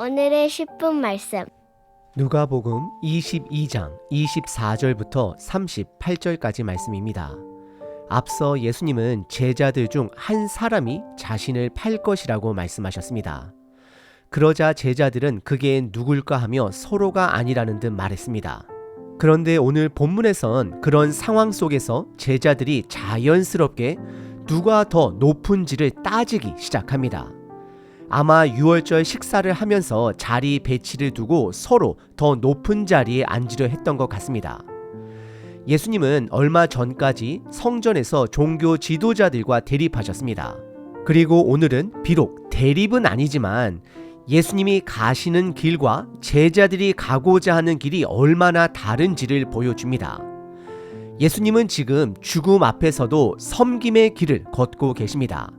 오늘의 10분 말씀. 누가복음 22장 24절부터 38절까지 말씀입니다. 앞서 예수님은 제자들 중 한 사람이 자신을 팔 것이라고 말씀하셨습니다. 그러자 제자들은 그게 누굴까 하며 서로가 아니라는 듯 말했습니다. 그런데 오늘 본문에선 그런 상황 속에서 제자들이 자연스럽게 누가 더 높은지를 따지기 시작합니다. 아마 유월절 식사를 하면서 자리 배치를 두고 서로 더 높은 자리에 앉으려 했던 것 같습니다. 예수님은 얼마 전까지 성전에서 종교 지도자들과 대립하셨습니다. 그리고 오늘은 비록 대립은 아니지만 예수님이 가시는 길과 제자들이 가고자 하는 길이 얼마나 다른지를 보여줍니다. 예수님은 지금 죽음 앞에서도 섬김의 길을 걷고 계십니다.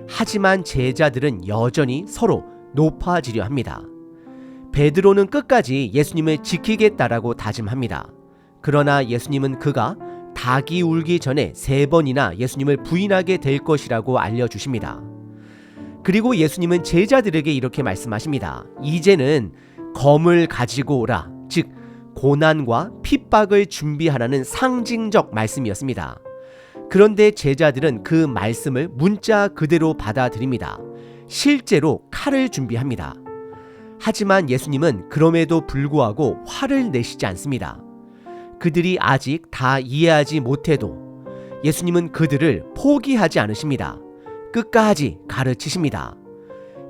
하지만 제자들은 여전히 서로 높아지려 합니다. 베드로는 끝까지 예수님을 지키겠다라고 다짐합니다. 그러나 예수님은 그가 닭이 울기 전에 3번이나 예수님을 부인하게 될 것이라고 알려주십니다. 그리고 예수님은 제자들에게 이렇게 말씀하십니다. 이제는 검을 가지고 오라, 즉 고난과 핍박을 준비하라는 상징적 말씀이었습니다. 그런데 제자들은 그 말씀을 문자 그대로 받아들입니다. 실제로 칼을 준비합니다. 하지만 예수님은 그럼에도 불구하고 화를 내시지 않습니다. 그들이 아직 다 이해하지 못해도 예수님은 그들을 포기하지 않으십니다. 끝까지 가르치십니다.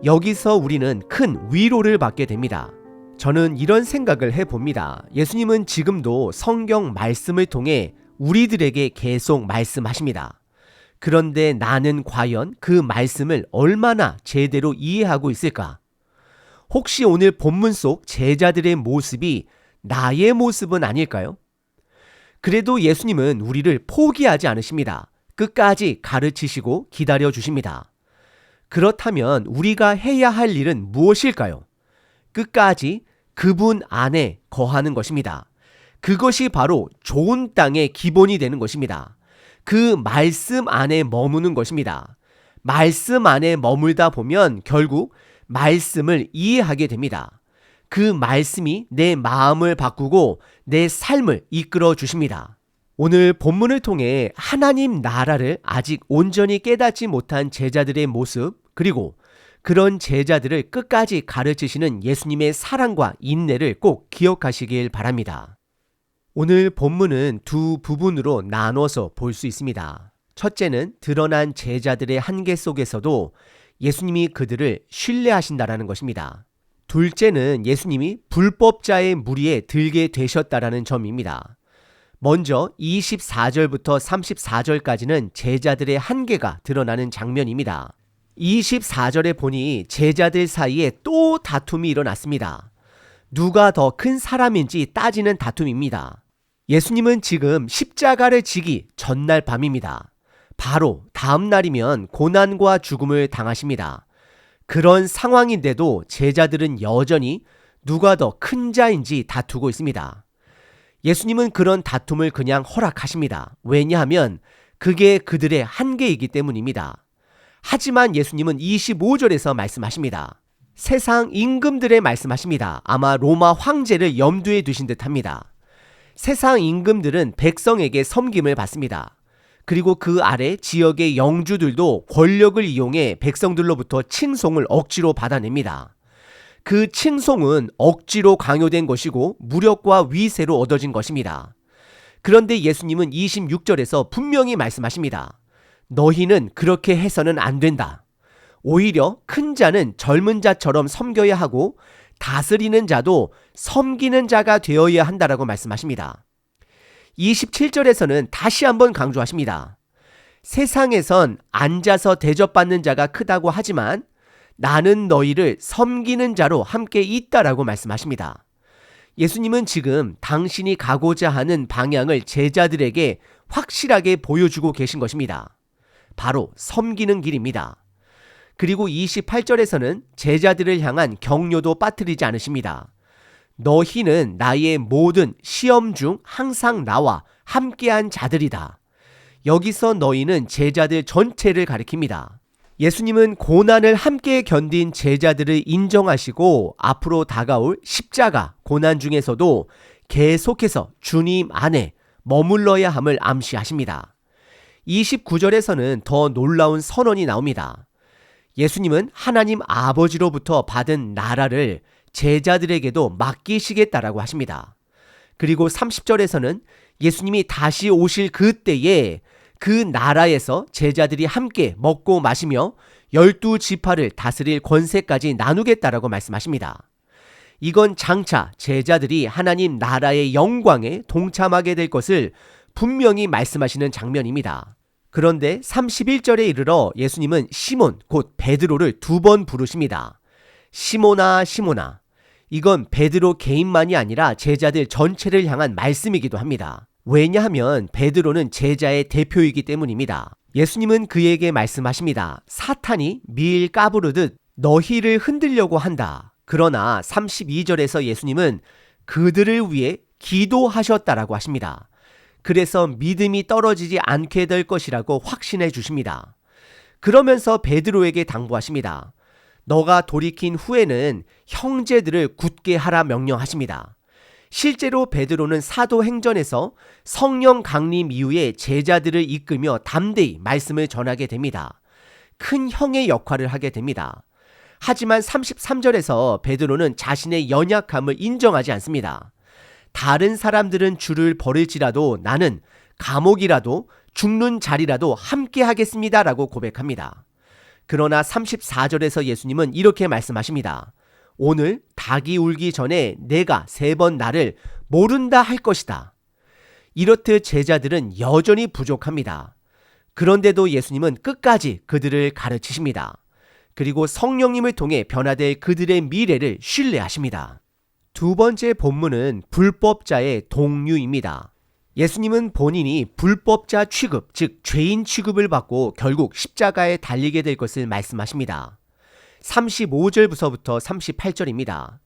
여기서 우리는 큰 위로를 받게 됩니다. 저는 이런 생각을 해봅니다. 예수님은 지금도 성경 말씀을 통해 우리들에게 계속 말씀하십니다. 그런데 나는 과연 그 말씀을 얼마나 제대로 이해하고 있을까? 혹시 오늘 본문 속 제자들의 모습이 나의 모습은 아닐까요? 그래도 예수님은 우리를 포기하지 않으십니다. 끝까지 가르치시고 기다려 주십니다. 그렇다면 우리가 해야 할 일은 무엇일까요? 끝까지 그분 안에 거하는 것입니다. 그것이 바로 좋은 땅의 기본이 되는 것입니다. 그 말씀 안에 머무는 것입니다. 말씀 안에 머물다 보면 결국 말씀을 이해하게 됩니다. 그 말씀이 내 마음을 바꾸고 내 삶을 이끌어 주십니다. 오늘 본문을 통해 하나님 나라를 아직 온전히 깨닫지 못한 제자들의 모습, 그리고 그런 제자들을 끝까지 가르치시는 예수님의 사랑과 인내를 꼭 기억하시길 바랍니다. 오늘 본문은 두 부분으로 나눠서 볼 수 있습니다. 첫째는 드러난 제자들의 한계 속에서도 예수님이 그들을 신뢰하신다라는 것입니다. 둘째는 예수님이 불법자의 무리에 들게 되셨다라는 점입니다. 먼저 24절부터 34절까지는 제자들의 한계가 드러나는 장면입니다. 24절에 보니 제자들 사이에 또 다툼이 일어났습니다. 누가 더 큰 사람인지 따지는 다툼입니다. 예수님은 지금 십자가를 지기 전날 밤입니다. 바로 다음 날이면 고난과 죽음을 당하십니다. 그런 상황인데도 제자들은 여전히 누가 더 큰 자인지 다투고 있습니다. 예수님은 그런 다툼을 그냥 허락하십니다. 왜냐하면 그게 그들의 한계이기 때문입니다. 하지만 예수님은 25절에서 말씀하십니다. 세상 임금들의 말씀하십니다. 아마 로마 황제를 염두에 두신 듯합니다. 세상 임금들은 백성에게 섬김을 받습니다. 그리고 그 아래 지역의 영주들도 권력을 이용해 백성들로부터 칭송을 억지로 받아냅니다. 그 칭송은 억지로 강요된 것이고 무력과 위세로 얻어진 것입니다. 그런데 예수님은 26절에서 분명히 말씀하십니다. 너희는 그렇게 해서는 안 된다. 오히려 큰 자는 젊은 자처럼 섬겨야 하고 다스리는 자도 섬기는 자가 되어야 한다라고 말씀하십니다. 27절에서는 다시 한번 강조하십니다. 세상에선 앉아서 대접받는 자가 크다고 하지만 나는 너희를 섬기는 자로 함께 있다라고 말씀하십니다. 예수님은 지금 당신이 가고자 하는 방향을 제자들에게 확실하게 보여주고 계신 것입니다. 바로 섬기는 길입니다. 그리고 28절에서는 제자들을 향한 격려도 빠뜨리지 않으십니다. 너희는 나의 모든 시험 중 항상 나와 함께한 자들이다. 여기서 너희는 제자들 전체를 가리킵니다. 예수님은 고난을 함께 견딘 제자들을 인정하시고 앞으로 다가올 십자가 고난 중에서도 계속해서 주님 안에 머물러야 함을 암시하십니다. 29절에서는 더 놀라운 선언이 나옵니다. 예수님은 하나님 아버지로부터 받은 나라를 제자들에게도 맡기시겠다라고 하십니다. 그리고 30절에서는 예수님이 다시 오실 그때에 그 나라에서 제자들이 함께 먹고 마시며 12지파를 다스릴 권세까지 나누겠다라고 말씀하십니다. 이건 장차 제자들이 하나님 나라의 영광에 동참하게 될 것을 분명히 말씀하시는 장면입니다. 그런데 31절에 이르러 예수님은 시몬 곧 베드로를 2번 부르십니다. 시몬아 시몬아. 이건 베드로 개인만이 아니라 제자들 전체를 향한 말씀이기도 합니다. 왜냐하면 베드로는 제자의 대표이기 때문입니다. 예수님은 그에게 말씀하십니다. 사탄이 밀 까부르듯 너희를 흔들려고 한다. 그러나 32절에서 예수님은 그들을 위해 기도하셨다라고 하십니다. 그래서 믿음이 떨어지지 않게 될 것이라고 확신해 주십니다. 그러면서 베드로에게 당부하십니다. 너가 돌이킨 후에는 형제들을 굳게 하라 명령하십니다. 실제로 베드로는 사도행전에서 성령 강림 이후에 제자들을 이끌며 담대히 말씀을 전하게 됩니다. 큰 형의 역할을 하게 됩니다. 하지만 33절에서 베드로는 자신의 연약함을 인정하지 않습니다. 다른 사람들은 주를 버릴지라도 나는 감옥이라도 죽는 자리라도 함께 하겠습니다 라고 고백합니다. 그러나 34절에서 예수님은 이렇게 말씀하십니다. 오늘 닭이 울기 전에 내가 3번 나를 모른다 할 것이다. 이렇듯 제자들은 여전히 부족합니다. 그런데도 예수님은 끝까지 그들을 가르치십니다. 그리고 성령님을 통해 변화될 그들의 미래를 신뢰하십니다. 2번째 본문은 불법자의 동류입니다. 예수님은 본인이 불법자 취급, 즉 죄인 취급을 받고 결국 십자가에 달리게 될 것을 말씀하십니다. 35절부터 38절입니다.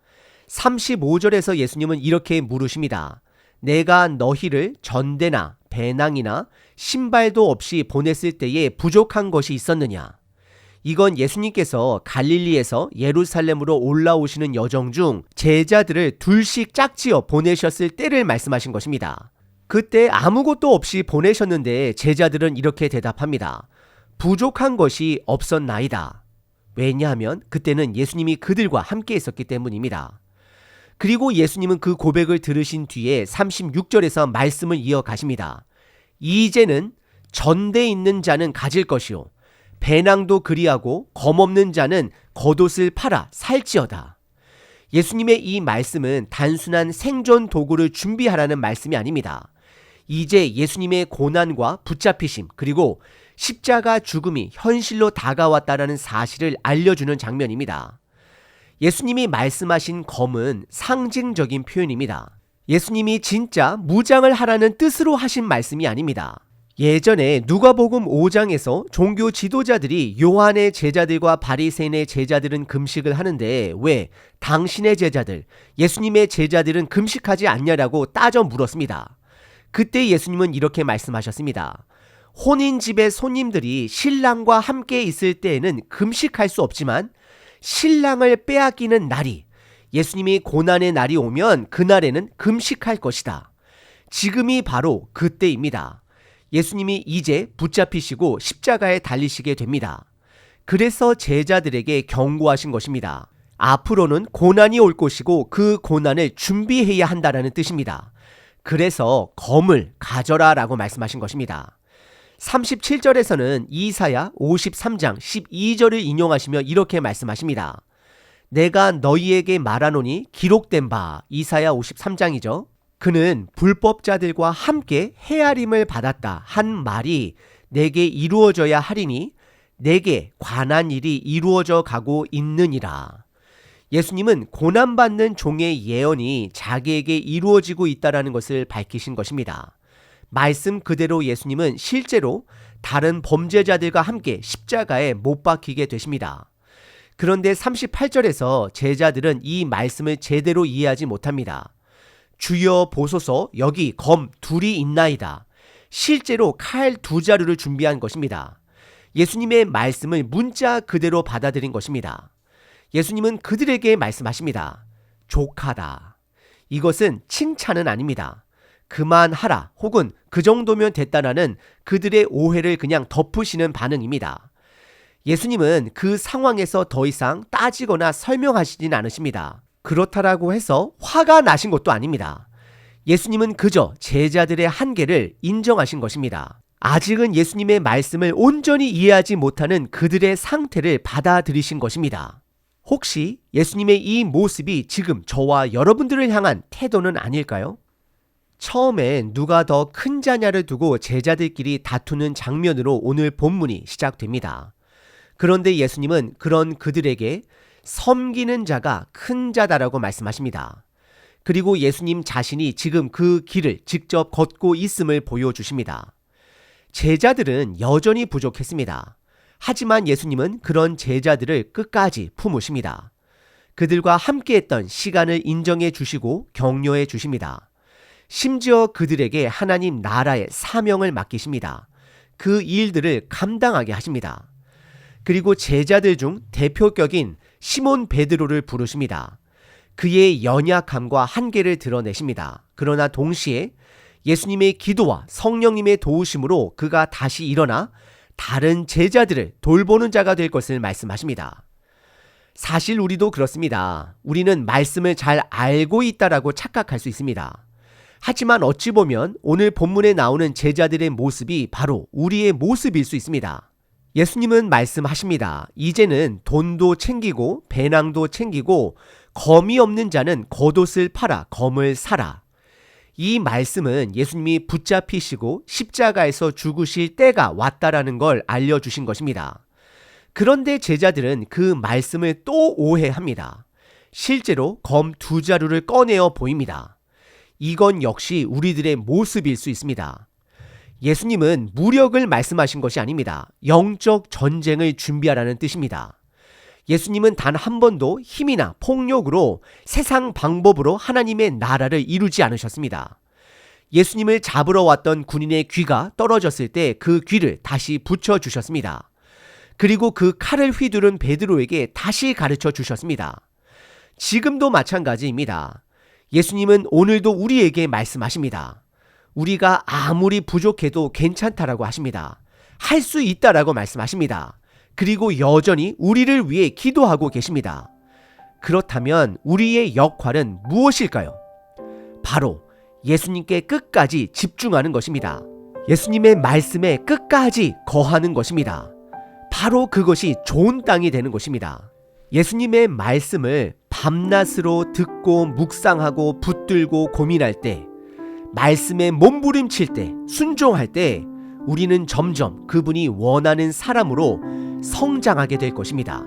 35절에서 예수님은 이렇게 물으십니다. 내가 너희를 전대나 배낭이나 신발도 없이 보냈을 때에 부족한 것이 있었느냐? 이건 예수님께서 갈릴리에서 예루살렘으로 올라오시는 여정 중 제자들을 둘씩 짝지어 보내셨을 때를 말씀하신 것입니다. 그때 아무것도 없이 보내셨는데 제자들은 이렇게 대답합니다. 부족한 것이 없었나이다. 왜냐하면 그때는 예수님이 그들과 함께 있었기 때문입니다. 그리고 예수님은 그 고백을 들으신 뒤에 36절에서 말씀을 이어가십니다. 이제는 전대 있는 자는 가질 것이요 배낭도 그리하고 검없는 자는 겉옷을 팔아 살지어다. 예수님의 이 말씀은 단순한 생존 도구를 준비하라는 말씀이 아닙니다. 이제 예수님의 고난과 붙잡히심 그리고 십자가 죽음이 현실로 다가왔다라는 사실을 알려주는 장면입니다. 예수님이 말씀하신 검은 상징적인 표현입니다. 예수님이 진짜 무장을 하라는 뜻으로 하신 말씀이 아닙니다. 예전에 누가복음 5장에서 종교 지도자들이 요한의 제자들과 바리새인의 제자들은 금식을 하는데 왜 당신의 제자들, 예수님의 제자들은 금식하지 않냐라고 따져 물었습니다. 그때 예수님은 이렇게 말씀하셨습니다. 혼인집의 손님들이 신랑과 함께 있을 때에는 금식할 수 없지만 신랑을 빼앗기는 날이 예수님이 고난의 날이 오면 그날에는 금식할 것이다. 지금이 바로 그때입니다. 예수님이 이제 붙잡히시고 십자가에 달리시게 됩니다. 그래서 제자들에게 경고하신 것입니다. 앞으로는 고난이 올 것이고 그 고난을 준비해야 한다는 뜻입니다. 그래서 검을 가져라 라고 말씀하신 것입니다. 37절에서는 이사야 53장 12절을 인용하시며 이렇게 말씀하십니다. 내가 너희에게 말하노니 기록된 바 이사야 53장이죠. 그는 불법자들과 함께 헤아림을 받았다 한 말이 내게 이루어져야 하리니 내게 관한 일이 이루어져 가고 있느니라. 예수님은 고난받는 종의 예언이 자기에게 이루어지고 있다는 것을 밝히신 것입니다. 말씀 그대로 예수님은 실제로 다른 범죄자들과 함께 십자가에 못 박히게 되십니다. 그런데 38절에서 제자들은 이 말씀을 제대로 이해하지 못합니다. 주여 보소서 여기 검 둘이 있나이다. 실제로 칼 2자루를 준비한 것입니다. 예수님의 말씀을 문자 그대로 받아들인 것입니다. 예수님은 그들에게 말씀하십니다. 족하다. 이것은 칭찬은 아닙니다. 그만하라 혹은 그 정도면 됐다라는 그들의 오해를 그냥 덮으시는 반응입니다. 예수님은 그 상황에서 더 이상 따지거나 설명하시진 않으십니다. 그렇다라고 해서 화가 나신 것도 아닙니다. 예수님은 그저 제자들의 한계를 인정하신 것입니다. 아직은 예수님의 말씀을 온전히 이해하지 못하는 그들의 상태를 받아들이신 것입니다. 혹시 예수님의 이 모습이 지금 저와 여러분들을 향한 태도는 아닐까요? 처음엔 누가 더 큰 자냐를 두고 제자들끼리 다투는 장면으로 오늘 본문이 시작됩니다. 그런데 예수님은 그런 그들에게 섬기는 자가 큰 자다라고 말씀하십니다. 그리고 예수님 자신이 지금 그 길을 직접 걷고 있음을 보여주십니다. 제자들은 여전히 부족했습니다. 하지만 예수님은 그런 제자들을 끝까지 품으십니다. 그들과 함께했던 시간을 인정해 주시고 격려해 주십니다. 심지어 그들에게 하나님 나라의 사명을 맡기십니다. 그 일들을 감당하게 하십니다. 그리고 제자들 중 대표격인 시몬 베드로를 부르십니다. 그의 연약함과 한계를 드러내십니다. 그러나 동시에 예수님의 기도와 성령님의 도우심으로 그가 다시 일어나 다른 제자들을 돌보는 자가 될 것을 말씀하십니다. 사실 우리도 그렇습니다. 우리는 말씀을 잘 알고 있다라고 착각할 수 있습니다. 하지만 어찌 보면 오늘 본문에 나오는 제자들의 모습이 바로 우리의 모습일 수 있습니다. 예수님은 말씀하십니다. 이제는 돈도 챙기고 배낭도 챙기고 검이 없는 자는 겉옷을 팔아 검을 사라. 이 말씀은 예수님이 붙잡히시고 십자가에서 죽으실 때가 왔다라는 걸 알려주신 것입니다. 그런데 제자들은 그 말씀을 또 오해합니다. 실제로 검 2자루를 꺼내어 보입니다. 이건 역시 우리들의 모습일 수 있습니다. 예수님은 무력을 말씀하신 것이 아닙니다. 영적 전쟁을 준비하라는 뜻입니다. 예수님은 단 한 번도 힘이나 폭력으로 세상 방법으로 하나님의 나라를 이루지 않으셨습니다. 예수님을 잡으러 왔던 군인의 귀가 떨어졌을 때 그 귀를 다시 붙여주셨습니다. 그리고 그 칼을 휘두른 베드로에게 다시 가르쳐 주셨습니다. 지금도 마찬가지입니다. 예수님은 오늘도 우리에게 말씀하십니다. 우리가 아무리 부족해도 괜찮다라고 하십니다. 할 수 있다라고 말씀하십니다. 그리고 여전히 우리를 위해 기도하고 계십니다. 그렇다면 우리의 역할은 무엇일까요? 바로 예수님께 끝까지 집중하는 것입니다. 예수님의 말씀에 끝까지 거하는 것입니다. 바로 그것이 좋은 땅이 되는 것입니다. 예수님의 말씀을 밤낮으로 듣고 묵상하고 붙들고 고민할 때, 말씀에 몸부림칠 때, 순종할 때 우리는 점점 그분이 원하는 사람으로 성장하게 될 것입니다.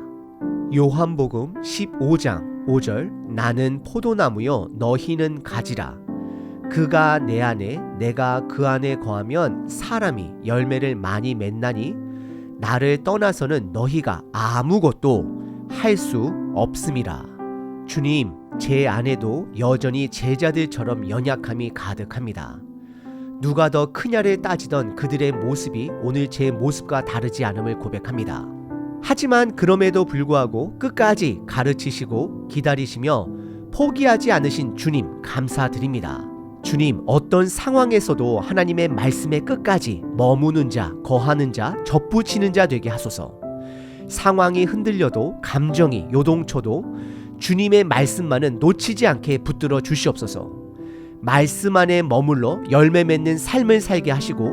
요한복음 15장 5절 나는 포도나무요 너희는 가지라. 그가 내 안에 내가 그 안에 거하면 사람이 열매를 많이 맺나니 나를 떠나서는 너희가 아무것도 할 수 없음이라. 주님, 제 안에도 여전히 제자들처럼 연약함이 가득합니다. 누가 더 크냐를 따지던 그들의 모습이 오늘 제 모습과 다르지 않음을 고백합니다. 하지만 그럼에도 불구하고 끝까지 가르치시고 기다리시며 포기하지 않으신 주님 감사드립니다. 주님, 어떤 상황에서도 하나님의 말씀에 끝까지 머무는 자, 거하는 자, 접붙이는 자 되게 하소서. 상황이 흔들려도 감정이 요동쳐도 주님의 말씀만은 놓치지 않게 붙들어 주시옵소서. 말씀 안에 머물러 열매 맺는 삶을 살게 하시고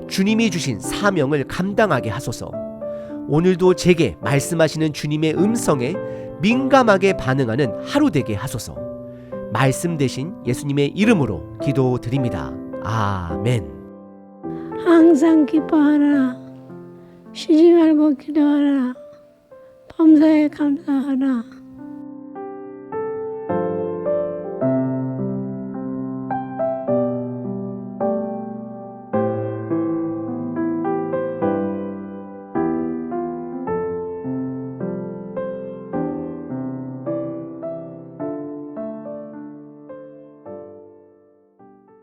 주님이 주신 사명을 감당하게 하소서. 오늘도 제게 말씀하시는 주님의 음성에 민감하게 반응하는 하루 되게 하소서. 말씀 대신 예수님의 이름으로 기도드립니다. 아멘. 항상 기뻐하라. 쉬지 말고 기도하라. 범사에 감사하라.